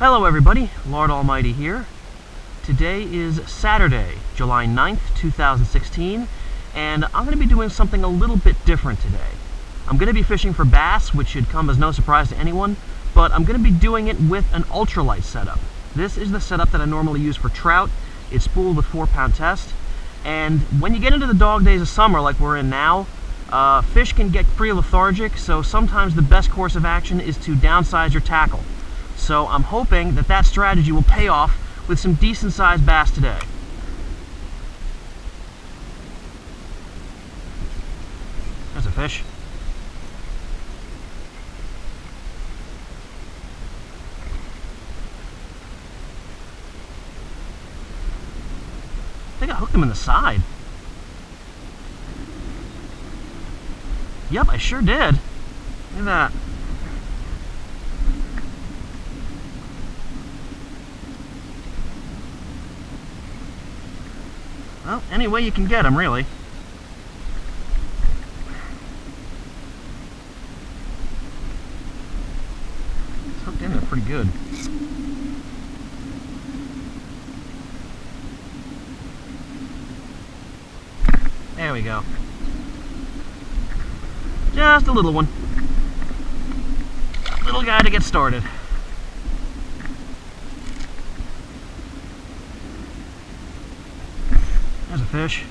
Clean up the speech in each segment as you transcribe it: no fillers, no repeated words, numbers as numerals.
Hello everybody, Lord Almighty here. Today is Saturday, July 9th, 2016, and I'm going to be doing something a little bit different today. I'm going to be fishing for bass, which should come as no surprise to anyone, but I'm going to be doing it with an ultralight setup. This is the setup that I normally use for trout. It's spooled with 4-pound test, and when you get into the dog days of summer like we're in now, fish can get pretty lethargic, so sometimes the best course of action is to downsize your tackle. So I'm hoping that that strategy will pay off with some decent sized bass today. There's a fish. I think I hooked him in the side. Yep, I sure did. Look at that. Well, any way you can get him, really. It's hooked in there pretty good. There we go. Just a little one. A little guy to get started. There's a fish.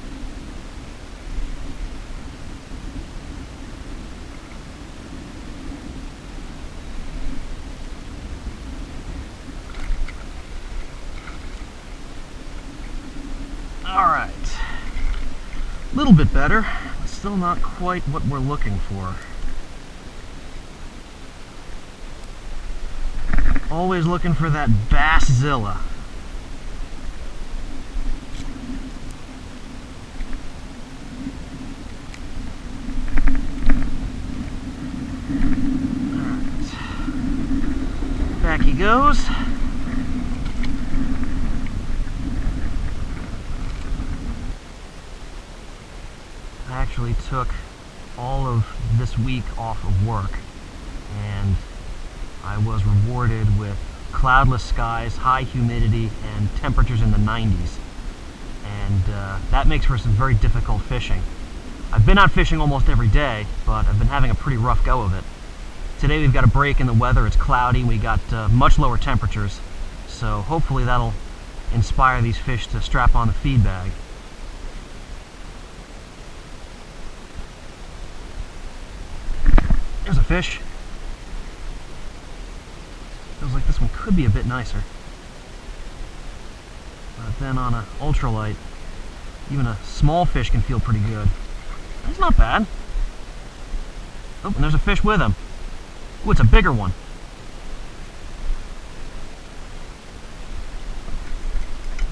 All right. A little bit better. Still not quite what we're looking for. Always looking for that Basszilla. Alright. Back he goes. I actually took all of this week off of work, and I was rewarded with cloudless skies, high humidity, and temperatures in the 90s. And that makes for some very difficult fishing. I've been out fishing almost every day, but I've been having a pretty rough go of it. Today we've got a break in the weather. It's cloudy. We got much lower temperatures, so hopefully that'll inspire these fish to strap on the feed bag. There's a fish. Feels like this one could be a bit nicer. But then on an ultralight, even a small fish can feel pretty good. That's not bad. Oh, and there's a fish with him. Ooh, it's a bigger one.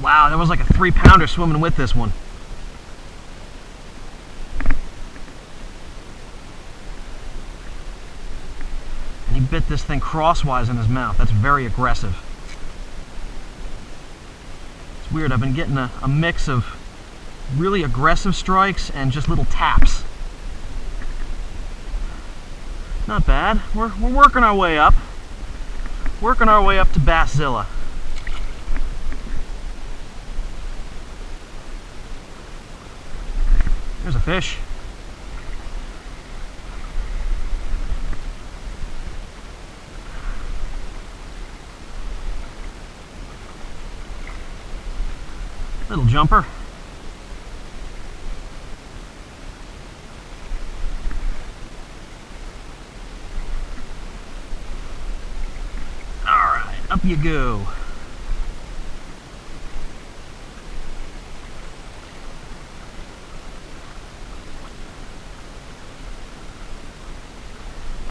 Wow, there was like a 3-pounder swimming with this one. He bit this thing crosswise in his mouth. That's very aggressive. It's weird, I've been getting a mix of really aggressive strikes and just little taps. Not bad. We're working our way up. Working our way up to Basszilla. There's a fish. Little jumper. Alright, up you go.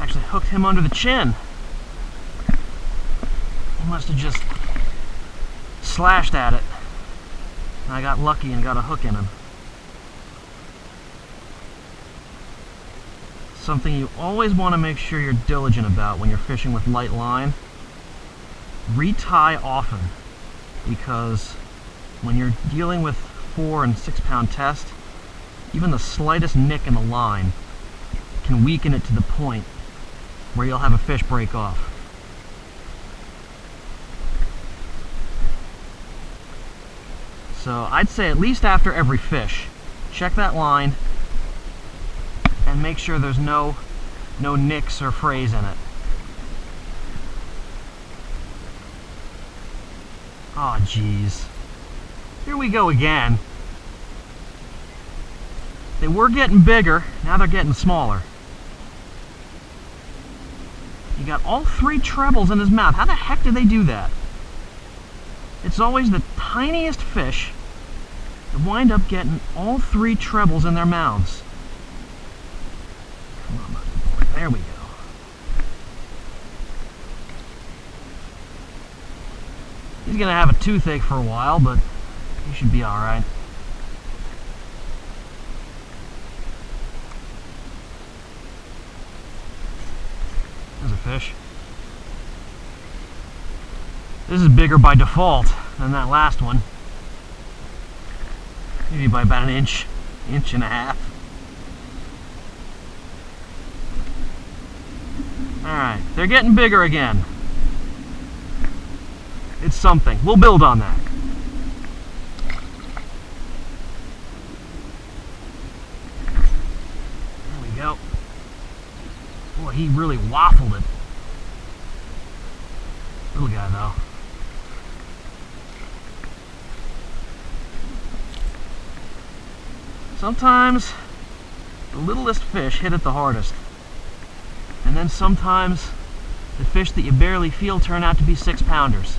Actually hooked him under the chin. He must have just slashed at it. I got lucky and got a hook in him. Something you always want to make sure you're diligent about when you're fishing with light line. Retie often, because when you're dealing with 4- and 6-pound test, even the slightest nick in the line can weaken it to the point where you'll have a fish break off. So I'd say at least after every fish, check that line and make sure there's no nicks or frays in it. Oh, geez. Here we go again. They were getting bigger, now they're getting smaller. You got all 3 trebles in his mouth. How the heck did they do that? It's always the tiniest fish that wind up getting all 3 trebles in their mouths. Come on, buddy. There we go. He's gonna have a toothache for a while, but he should be alright. There's a fish. This is bigger by default than that last one. Maybe by about an inch and a half. Alright, they're getting bigger again. It's something. We'll build on that. There we go. Boy, he really waffled it. Little guy, though. Sometimes the littlest fish hit it the hardest. And then sometimes the fish that you barely feel turn out to be 6-pounders.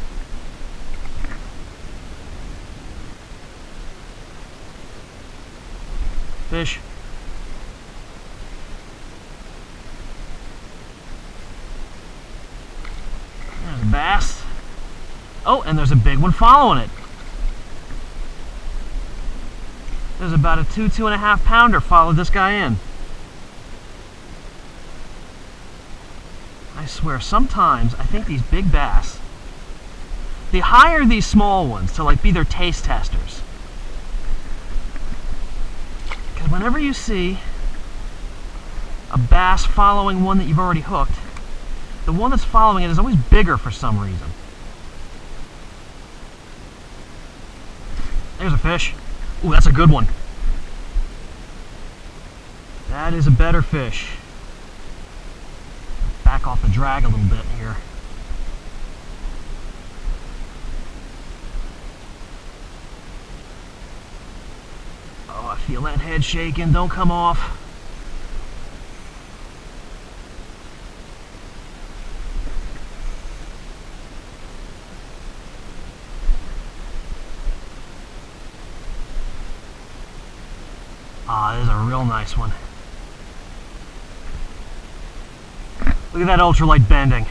Fish. There's a bass. Oh, and there's a big one following it. There's about a 2.5 pounder followed this guy in. I swear, sometimes I think these big bass, they hire these small ones to like be their taste testers. Because whenever you see a bass following one that you've already hooked, the one that's following it is always bigger for some reason. There's a fish. Ooh, that's a good one. That is a better fish. Back off the drag a little bit here. Oh, I feel that head shaking. Don't come off. Ah, this is a real nice one. Look at that ultralight bending.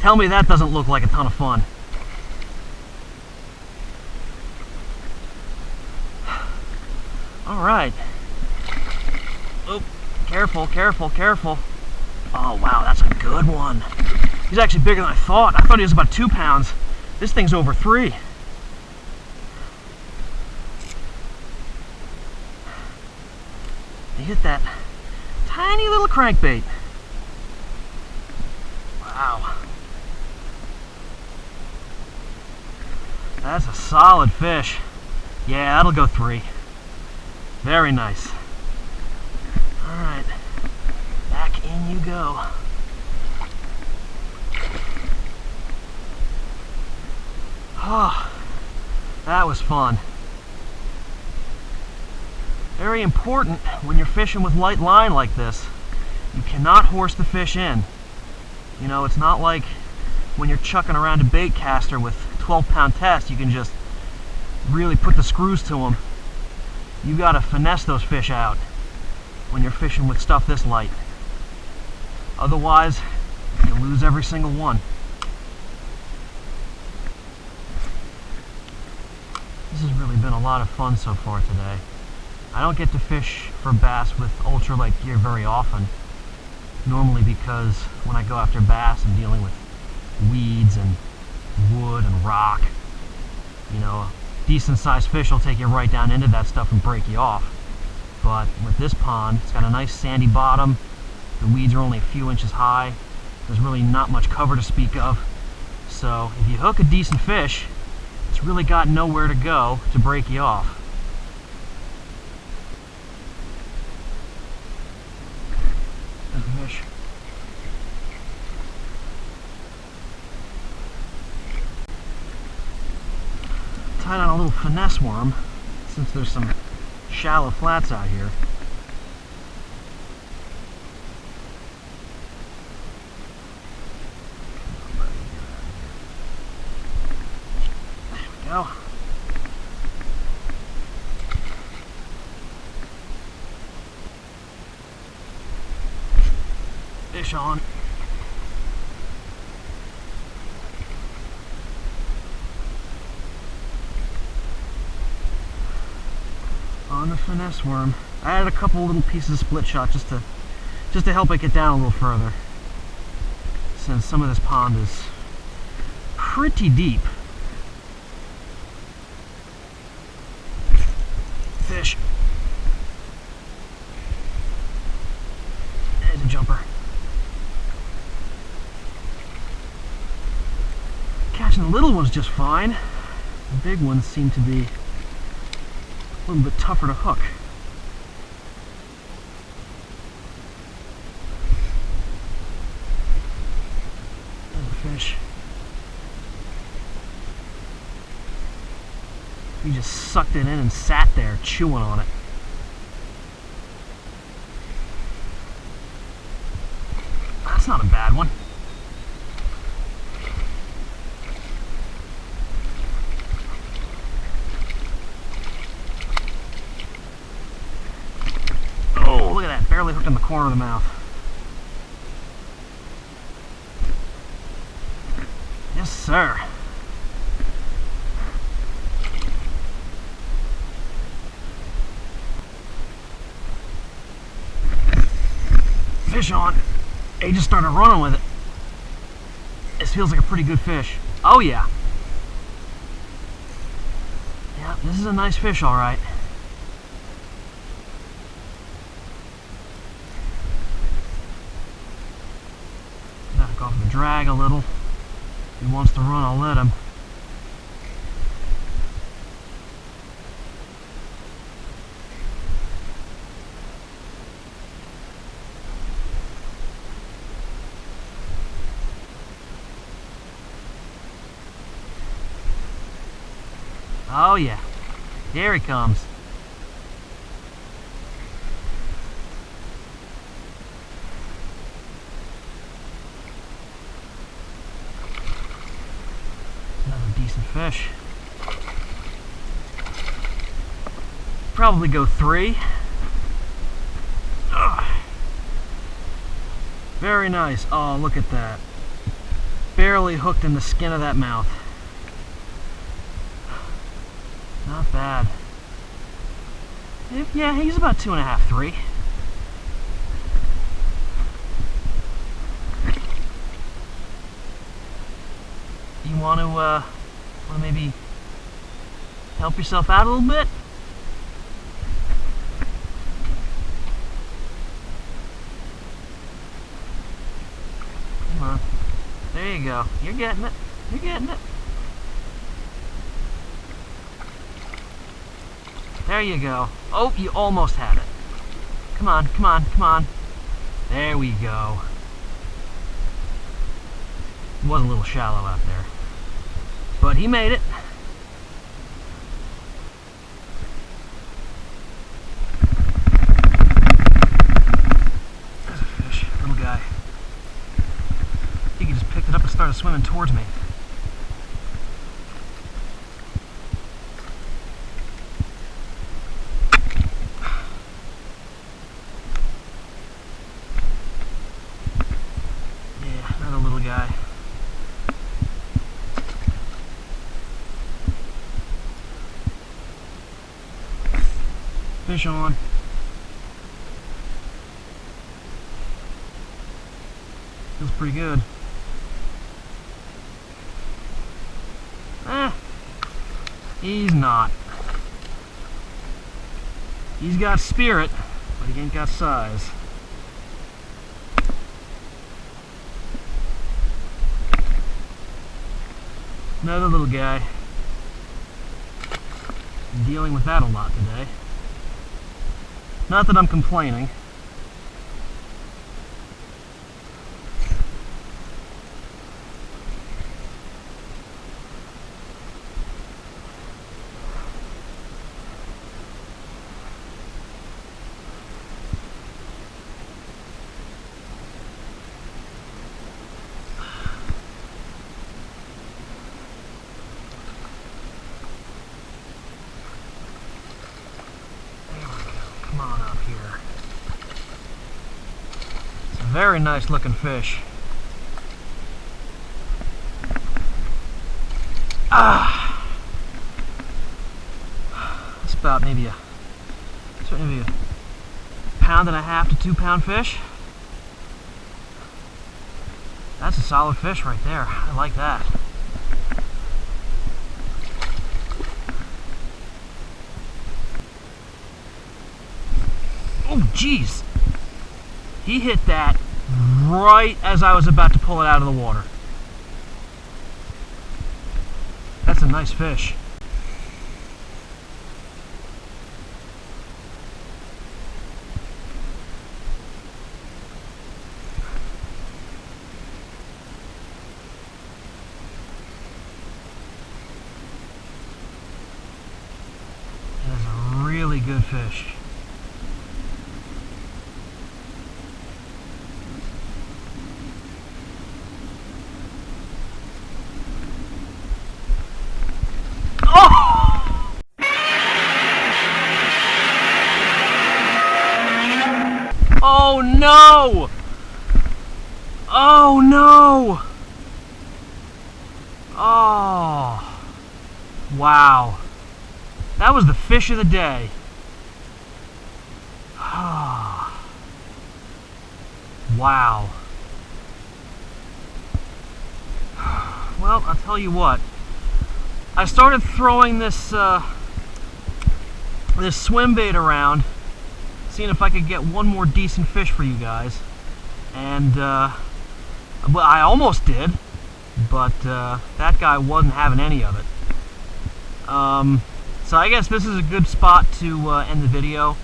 Tell me that doesn't look like a ton of fun. All right. Oh, careful, careful, careful. Oh, wow, that's a good one. He's actually bigger than I thought. I thought he was about 2 pounds. This thing's over 3. He hit that tiny little crankbait. Wow. That's a solid fish. Yeah, that'll go 3. Very nice. Alright. Back in you go. Oh, that was fun. Very important when you're fishing with light line like this. You cannot horse the fish in. You know, it's not like when you're chucking around a bait caster with 12-pound test, you can just really put the screws to them. You gotta finesse those fish out when you're fishing with stuff this light. Otherwise, you lose every single one. This has really been a lot of fun so far today. I don't get to fish for bass with ultralight gear very often. Normally because when I go after bass, I'm dealing with weeds and wood and rock. You know, a decent sized fish will take you right down into that stuff and break you off. But with this pond, it's got a nice sandy bottom. The weeds are only a few inches high. There's really not much cover to speak of. So if you hook a decent fish, It's really got nowhere to go to break you off. There's a fish. Tied on a little finesse worm, since there's some shallow flats out here. There we go. Fish on. On the finesse worm. I added a couple little pieces of split shot just to help it get down a little further, since some of this pond is pretty deep. Fish. There's a jumper. Catching the little ones just fine. The big ones seem to be a little bit tougher to hook. There's a fish. He just sucked it in and sat there chewing on it. That's not a bad one. Oh, look at that. Barely hooked in the corner of the mouth. Yes, sir. Fish on. He just started running with it. This feels like a pretty good fish. Oh yeah. Yeah, this is a nice fish, all right. Back off the drag a little. If he wants to run, I'll let him. Oh yeah, here he comes. Another decent fish. Probably go 3. Ugh. Very nice. Oh, look at that. Barely hooked in the skin of that mouth. Not bad. Yeah, he's about 2.5, 3. You want to maybe help yourself out a little bit? Come on. There you go. You're getting it. You're getting it. There you go. Oh, you almost had it. Come on, come on, come on. There we go. It was a little shallow out there, but he made it. There's a fish, little guy. I think he just picked it up and started swimming towards me. Guy. Fish on. Feels pretty good. He's not. He's got spirit, but he ain't got size. Another little guy. I'm dealing with that a lot today. Not that I'm complaining. Come on up here. It's a very nice looking fish. It's about maybe a £1.5 to 2 pound fish. That's a solid fish right there. I like that. Oh, jeez. He hit that right as I was about to pull it out of the water. That's a nice fish. That's a really good fish. Oh no! Oh no! Oh, wow. That was the fish of the day. Wow. Well, I'll tell you what. I started throwing this this swim bait around, seeing if I could get one more decent fish for you guys, and well, I almost did, but that guy wasn't having any of it. So I guess this is a good spot to end the video.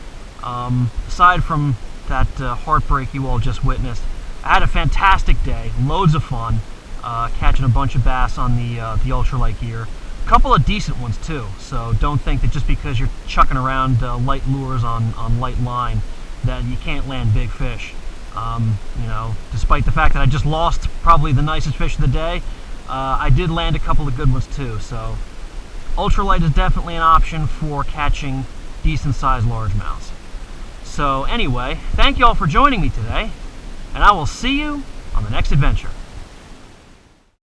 Aside from that heartbreak you all just witnessed, I had a fantastic day, loads of fun, catching a bunch of bass on the ultralight gear. A couple of decent ones too, so don't think that just because you're chucking around light lures on light line that you can't land big fish. You know, despite the fact that I just lost probably the nicest fish of the day, I did land a couple of good ones too. So ultralight is definitely an option for catching decent sized largemouths. So anyway, thank you all for joining me today, and I will see you on the next adventure.